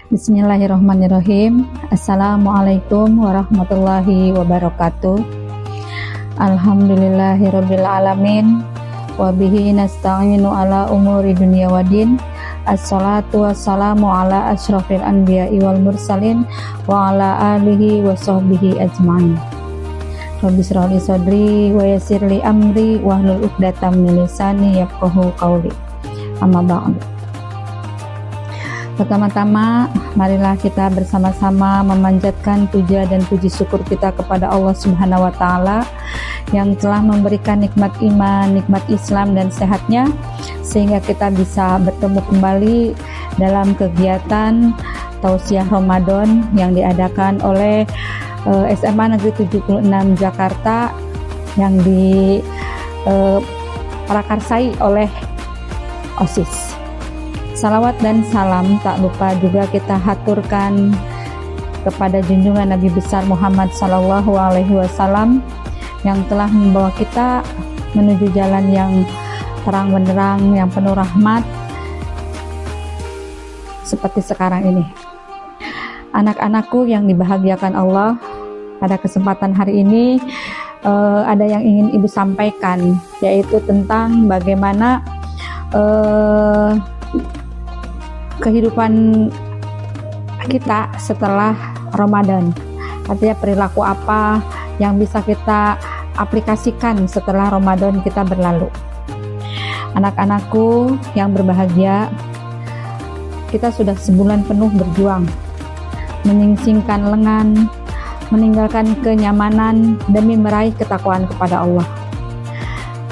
Bismillahirrahmanirrahim. Assalamualaikum warahmatullahi wabarakatuh. Alhamdulillahirabbil alamin. Wa bihi nasta'inu ala umuri dunya waddin. Assalatu wassalamu ala asyrafil anbiya'i wal mursalin wa ala alihi wa sahbihi ajma'in. Rabbi shrah li sadri wa yassir li amri wahlul 'uqdatam min lisani yafqahu qawli. Amma ba'du. Pertama-tama, marilah kita bersama-sama memanjatkan puja dan puji syukur kita kepada Allah Subhanahu wa Ta'ala yang telah memberikan nikmat iman, nikmat Islam dan sehatnya, sehingga kita bisa bertemu kembali dalam kegiatan Tausiah Ramadan yang diadakan oleh SMA Negeri 76 Jakarta yang diprakarsai oleh OSIS. Salawat dan salam tak lupa juga kita haturkan kepada junjungan Nabi besar Muhammad Sallallahu Alaihi Wasallam yang telah membawa kita menuju jalan yang terang benderang, yang penuh rahmat seperti sekarang ini. Anak-anakku yang dibahagiakan Allah, pada kesempatan hari ini ada yang ingin Ibu sampaikan, yaitu tentang bagaimana kehidupan kita setelah Ramadan. Artinya perilaku apa yang bisa kita aplikasikan setelah Ramadan kita berlalu. Anak-anakku yang berbahagia, kita sudah sebulan penuh berjuang, menyingsingkan lengan, meninggalkan kenyamanan demi meraih ketakwaan kepada Allah.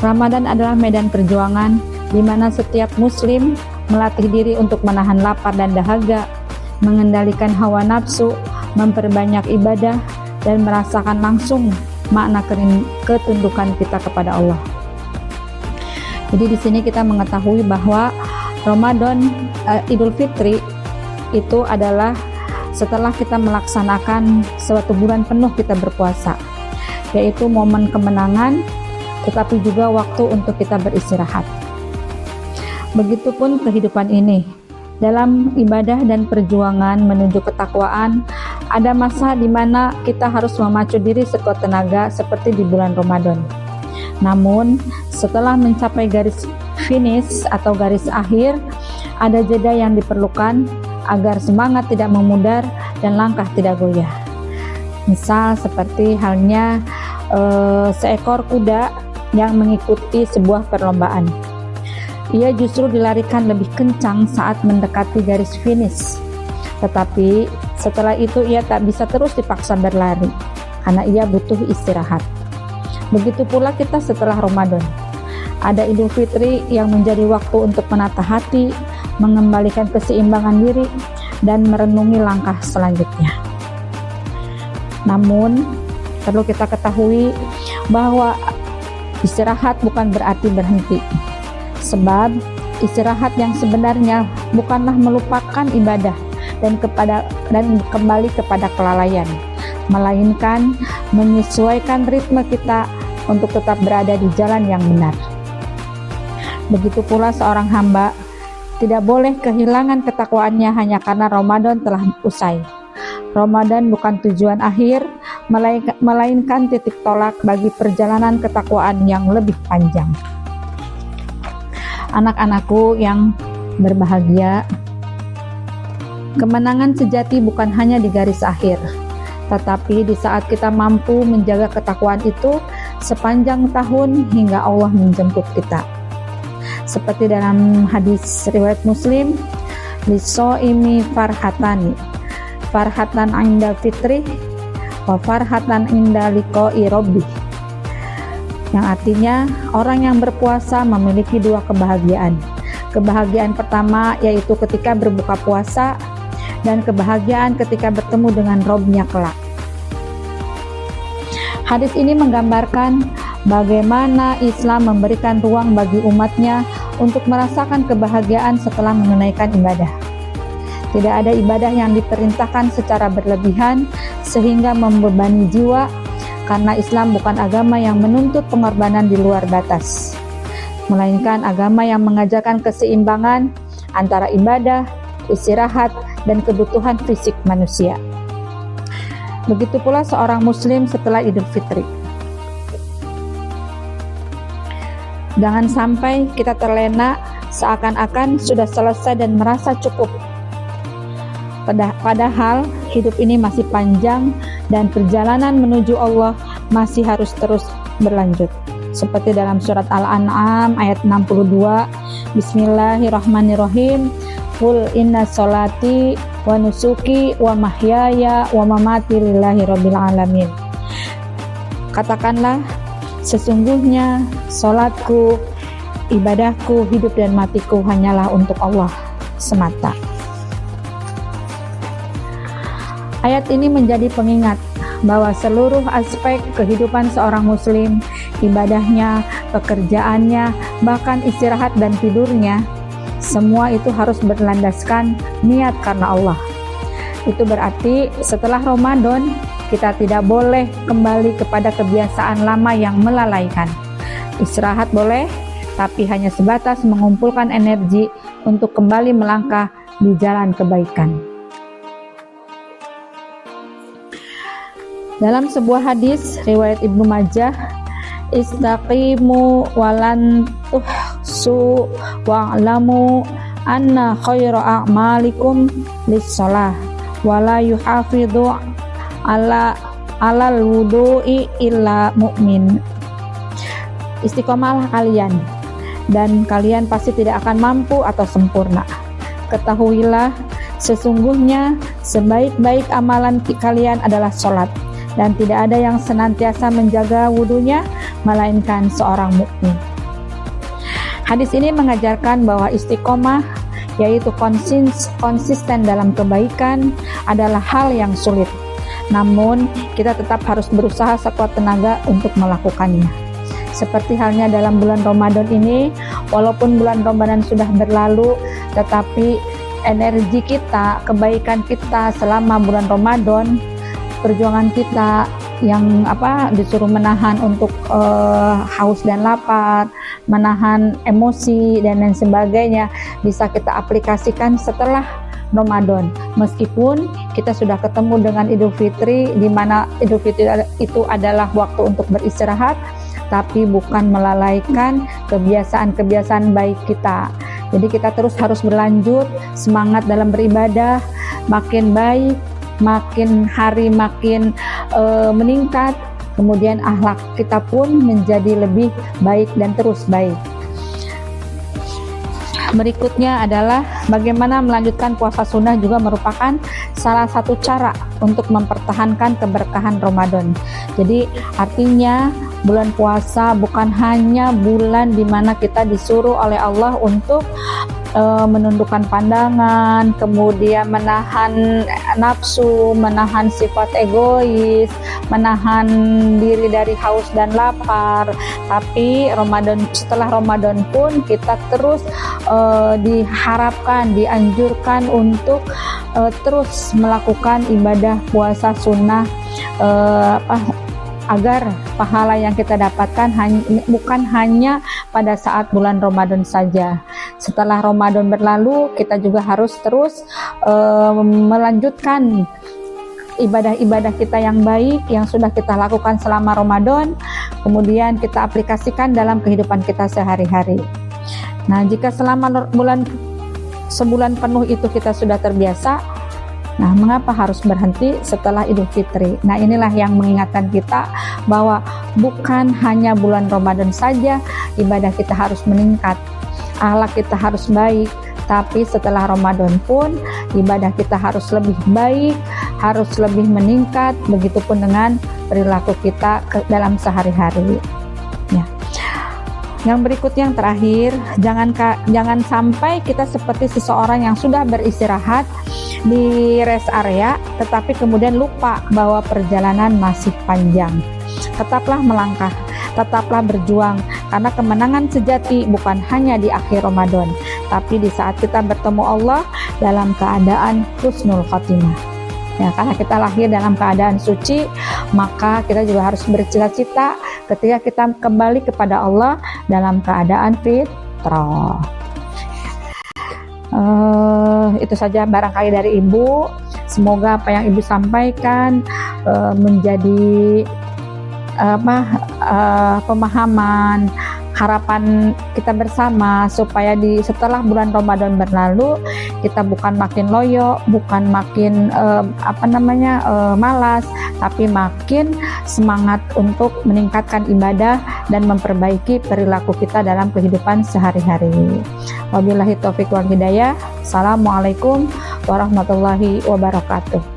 Ramadan adalah medan perjuangan di mana setiap muslim melatih diri untuk menahan lapar dan dahaga, mengendalikan hawa nafsu, memperbanyak ibadah, dan merasakan langsung makna ketundukan kita kepada Allah. Jadi di sini kita mengetahui bahwa Ramadan, Idul Fitri itu adalah setelah kita melaksanakan suatu bulan penuh kita berpuasa, yaitu momen kemenangan, tetapi juga waktu untuk kita beristirahat. Begitupun kehidupan ini. Dalam ibadah dan perjuangan menuju ketakwaan, ada masa di mana kita harus memacu diri sekuat tenaga seperti di bulan Ramadan. Namun, setelah mencapai garis finish atau garis akhir, ada jeda yang diperlukan agar semangat tidak memudar dan langkah tidak goyah. Misal seperti halnya seekor kuda yang mengikuti sebuah perlombaan. Ia justru dilarikan lebih kencang saat mendekati garis finish. Tetapi setelah itu ia tak bisa terus dipaksa berlari karena ia butuh istirahat. Begitu pula kita setelah Ramadan. Ada Idul Fitri yang menjadi waktu untuk menata hati, mengembalikan keseimbangan diri, dan merenungi langkah selanjutnya. Namun perlu kita ketahui bahwa istirahat bukan berarti berhenti. Sebab istirahat yang sebenarnya bukanlah melupakan ibadah dan kembali kepada kelalaian, melainkan menyesuaikan ritme kita untuk tetap berada di jalan yang benar. Begitu pula seorang hamba tidak boleh kehilangan ketakwaannya hanya karena Ramadan telah usai. Ramadan bukan tujuan akhir, melainkan titik tolak bagi perjalanan ketakwaan yang lebih panjang. Anak-anakku yang berbahagia, kemenangan sejati bukan hanya di garis akhir, tetapi di saat kita mampu menjaga ketakwaan itu sepanjang tahun hingga Allah menjemput kita. Seperti dalam hadis riwayat Muslim, lisoimi farhatani, farhatan inda fitri, wa farhatan inda liqa'i rabbih. Yang artinya orang yang berpuasa memiliki dua kebahagiaan. Kebahagiaan pertama yaitu ketika berbuka puasa, dan kebahagiaan ketika bertemu dengan Robnya kelak. Hadis ini menggambarkan bagaimana Islam memberikan ruang bagi umatnya untuk merasakan kebahagiaan setelah menunaikan ibadah. Tidak ada ibadah yang diperintahkan secara berlebihan sehingga membebani jiwa, karena Islam bukan agama yang menuntut pengorbanan di luar batas, melainkan agama yang mengajarkan keseimbangan antara ibadah, istirahat, dan kebutuhan fisik manusia. Begitu pula seorang muslim setelah Idul Fitri. Jangan sampai kita terlena seakan-akan sudah selesai dan merasa cukup. Padahal hidup ini masih panjang dan perjalanan menuju Allah masih harus terus berlanjut. Seperti dalam surat Al-An'am ayat 62, Bismillahirrahmanirrahim, Qul inna sholati wa nusuki wa mahyaya wa mamati lillahi rabbil alamin. Katakanlah, sesungguhnya salatku, ibadahku, hidup dan matiku hanyalah untuk Allah semata. Ayat ini menjadi pengingat bahwa seluruh aspek kehidupan seorang muslim, ibadahnya, pekerjaannya, bahkan istirahat dan tidurnya, semua itu harus berlandaskan niat karena Allah. Itu berarti setelah Ramadan kita tidak boleh kembali kepada kebiasaan lama yang melalaikan. Istirahat boleh, tapi hanya sebatas mengumpulkan energi untuk kembali melangkah di jalan kebaikan. Dalam sebuah hadis riwayat Ibnu Majah, istaqimu walan tuhsu wa'lamu anna khaira a'malikum lis-shalah wala yuhafidhu alal wudu'i illa mu'min. Istiqomahlah kalian, dan kalian pasti tidak akan mampu atau sempurna. Ketahuilah, sesungguhnya sebaik-baik amalan kalian adalah sholat, dan tidak ada yang senantiasa menjaga wudunya melainkan seorang mukmin. Hadis ini mengajarkan bahwa istiqomah, yaitu konsisten dalam kebaikan, adalah hal yang sulit. Namun, kita tetap harus berusaha sekuat tenaga untuk melakukannya. Seperti halnya dalam bulan Ramadan ini, walaupun bulan Ramadan sudah berlalu, tetapi energi kita, kebaikan kita selama bulan Ramadan, perjuangan kita yang disuruh menahan untuk haus dan lapar, menahan emosi dan lain sebagainya, bisa kita aplikasikan setelah Ramadan. Meskipun kita sudah ketemu dengan Idul Fitri, di mana Idul Fitri itu adalah waktu untuk beristirahat, tapi bukan melalaikan kebiasaan-kebiasaan baik kita. Jadi kita terus harus berlanjut, semangat dalam beribadah, makin baik, makin hari makin meningkat, kemudian akhlak kita pun menjadi lebih baik dan terus baik. Berikutnya adalah bagaimana melanjutkan puasa sunnah juga merupakan salah satu cara untuk mempertahankan keberkahan Ramadan. Jadi artinya bulan puasa bukan hanya bulan di mana kita disuruh oleh Allah untuk menundukkan pandangan, kemudian menahan nafsu, menahan sifat egois, menahan diri dari haus dan lapar. Tapi setelah Ramadan pun kita terus diharapkan, dianjurkan untuk terus melakukan ibadah puasa sunnah, agar pahala yang kita dapatkan bukan hanya pada saat bulan Ramadan saja. Setelah Ramadan berlalu, kita juga harus terus melanjutkan ibadah-ibadah kita yang baik yang sudah kita lakukan selama Ramadan, kemudian kita aplikasikan dalam kehidupan kita sehari-hari. Nah, jika selama sebulan penuh itu kita sudah terbiasa, nah, mengapa harus berhenti setelah Idul Fitri? Nah, inilah yang mengingatkan kita bahwa bukan hanya bulan Ramadan saja ibadah kita harus meningkat, akhlak kita harus baik, tapi setelah Ramadan pun ibadah kita harus lebih baik, harus lebih meningkat, begitupun dengan perilaku kita dalam sehari-hari. Ya. Yang berikutnya, yang terakhir, jangan sampai kita seperti seseorang yang sudah beristirahat di rest area, tetapi kemudian lupa bahwa perjalanan masih panjang. Tetaplah melangkah, tetaplah berjuang, karena kemenangan sejati bukan hanya di akhir Ramadan, tapi di saat kita bertemu Allah dalam keadaan husnul khotimah. Ya, karena kita lahir dalam keadaan suci, maka kita juga harus bercita-cita ketika kita kembali kepada Allah dalam keadaan fitrah. Itu saja barangkali dari Ibu. Semoga apa yang Ibu sampaikan menjadi pemahaman, harapan kita bersama supaya setelah bulan Ramadan berlalu kita bukan makin loyo, bukan makin malas, tapi makin semangat untuk meningkatkan ibadah dan memperbaiki perilaku kita dalam kehidupan sehari-hari. Wabillahi taufiq wal hidayah. Assalamualaikum warahmatullahi wabarakatuh.